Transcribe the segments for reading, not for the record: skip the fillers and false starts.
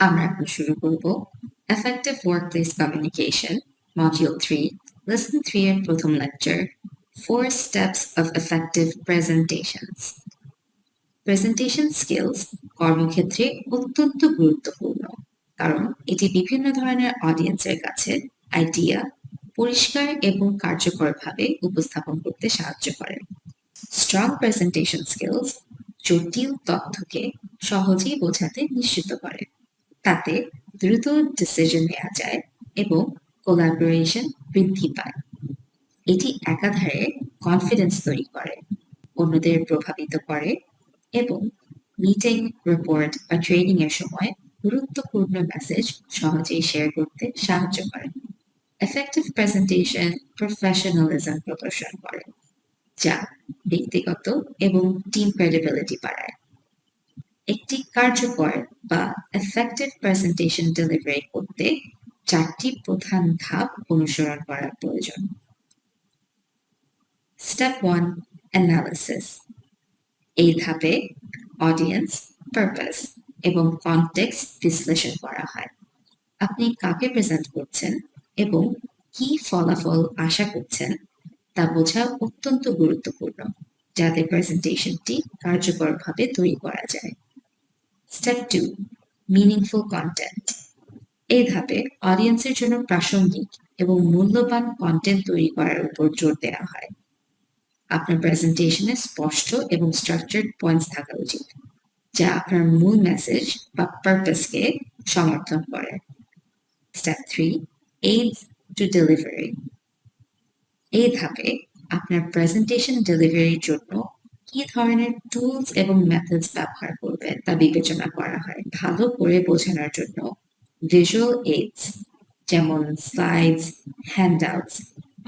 আমরা এখন শুরু করব Effective Workplace Communication, Module 3, Lesson 3 এর প্রথম lecture, 4 Steps of Effective Presentations. Presentation skills কর্মক্ষেত্রে অত্যন্ত গুরুত্বপূর্ণ, কারণ এটি বিভিন্ন ধরনের অডিয়েন্সের কাছে আইডিয়া পরিষ্কার এবং কার্যকরভাবে উপস্থাপন করতে সাহায্য করে। স্ট্রং প্রেজেন্টেশন স্কিলস জটিল তথ্যকে সহজেই বোঝাতে নিশ্চিত করে। তাতে দ্রুত ডিসিশন নেওয়া যায় এবং কোলাবোরেশন বৃদ্ধি পায়। এটি একাধারে কনফিডেন্স তৈরি করে, অন্যদের প্রভাবিত করে এবং মিটিং, রিপোর্ট বা ট্রেনিং এর সময় গুরুত্বপূর্ণ মেসেজ সহজেই শেয়ার করতে সাহায্য করে। এফেক্টিভ প্রেজেন্টেশন প্রফেশনালিজম প্রদর্শন করে, যা ব্যক্তিগত এবং টিম ক্রেডিবিলিটি বাড়ায়। একটি কার্যকর বা এফেক্টিভ প্রেজেন্টেশন ডেলিভারি করতে 4টি প্রধান ধাপ অনুসরণ করা প্রয়োজন। Step 1, analysis. এই ধাপে অডিয়েন্স, পারপাস এবং কনটেক্সট বিশ্লেষণ করা হয়। আপনি কাকে প্রেজেন্ট করছেন এবং কি ফলাফল আশা করছেন তা বোঝা অত্যন্ত গুরুত্বপূর্ণ, যাতে প্রেজেন্টেশনটি কার্যকরভাবে তৈরি করা যায়। Step 2, meaningful content. এই ধাপে অডিয়েন্সের জন্য প্রাসঙ্গিক এবং মূল্যবান কন্টেন্ট তৈরি করার উপর জোর দেওয়া হয়। আপনার প্রেজেন্টেশনে স্পষ্ট এবং স্ট্রাকচার্ড পয়েন্টস থাকা উচিত, যা আপনার মূল মেসেজ বা পারপাসকে সমর্থন করে। Step 3, aids to delivery. এই ধাপে আপনার প্রেজেন্টেশন ডেলিভারির জন্য কি ধরনের টুলস এবং মেথডস ব্যবহার করবেন তা বিবেচনা করা হয়। ভালো করে বোঝানোর জন্য ভিজুয়াল এইডস যেমন স্লাইডস, হ্যান্ডআউটস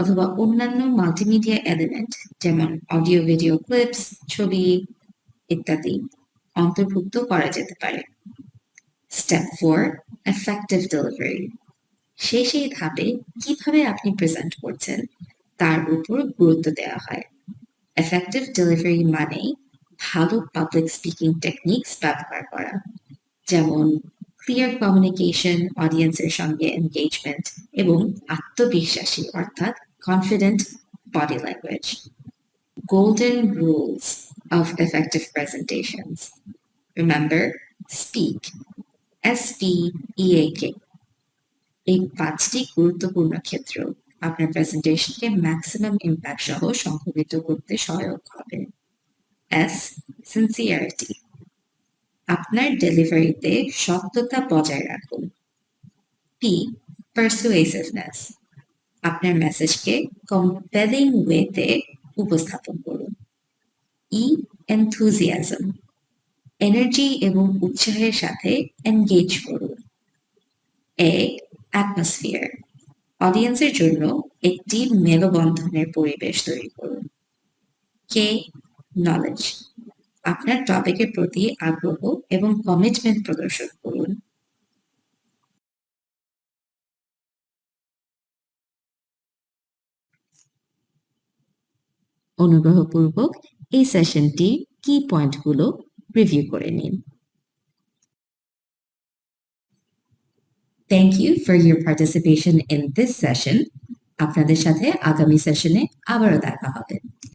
অথবা অন্যান্য মাল্টিমিডিয়া এলিমেন্ট যেমন অডিও ভিডিও ক্লিপস, ছবি ইত্যাদি অন্তর্ভুক্ত করা যেতে পারে। Step 4, effective delivery. সেই ধাপে কিভাবে আপনি প্রেজেন্ট করছেন তার উপর গুরুত্ব দেওয়া হয়। এফেক্টিভ ডেলিভারি মানেই ভালো পাবলিক স্পিকিং টেকনিক্স ব্যবহার করা, যেমন ক্লিয়ার কমিউনিকেশন, অডিয়েন্সের সঙ্গে এনগেজমেন্ট এবং আত্মবিশ্বাসী অর্থাৎ confident body language. Golden rules of effective presentations. Remember, speak. SPEAK. এই 5টি গুরুত্বপূর্ণ ক্ষেত্র আপনার প্রেজেন্টেশনকে ম্যাক্সিমাম ইম্প্যাক্ট সহ সংঘটিত করতে সহায়ক হবে। S, sincerity. আপনার ডেলিভারিতে সত্যতা বজায় রাখুন। P, পারসুয়েসিভনেস। আপনার মেসেজকে কম্পেলিং ওয়েতে উপস্থাপন করুন। E, enthusiasm. এনার্জি এবং উৎসাহের সাথে এনগেজ করুন। A, atmosphere. অডিয়েন্সের জন্য একটি মেলবন্ধনের পরিবেশ তৈরি করুন। K, knowledge. আপনার টপিকের প্রতি আগ্রহ এবং কমিটমেন্ট প্রদর্শন করুন। অনুগ্রহপূর্বক এই সেশনটি কি পয়েন্টগুলো রিভিউ করে নিন। Thank you for your participation in this session. আপনাদের সাথে আগামী সেশনে আবারও দেখা হবে।